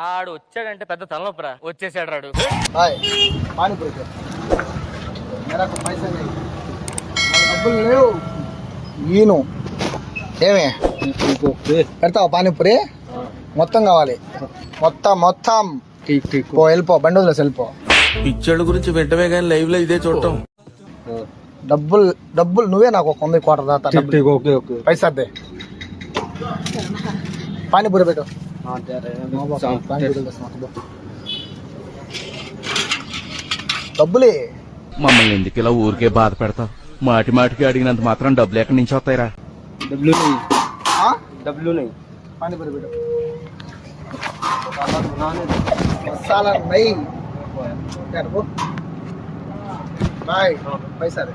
ఆడు వచ్చాడంటే పెద్ద తలనొప్పరా. వచ్చేసాడు రాడు. పానీపూరి డబ్బులు లేవు. ఈను ఏమే పెడతావా పానీపూరి? మొత్తం కావాలి, మొత్తం వెళ్ళిపో, బండి వదిలేసి వెళ్ళిపో. పిక్చర్ల గురించి వెంటనే కానీ లైవ్ లో ఇదే చూడటం. డబ్బులు నువ్వే నాకు ఒక 100 క్వార్టర్ దాతా. పైసా దే. పానీపూరి పెట్టు. డబ్బులే. మమ్మల్ని ఎందుకు ఇలా ఊరికే బాధ పెడతావు? మాటి మాటికి అడిగినంత మాత్రం డబ్బులు ఎక్కడి నుంచి వస్తాయిరా? డబ్బులు పానీపూరి పెట్టు. మసాలా నై. బాయ్ పైసా దే.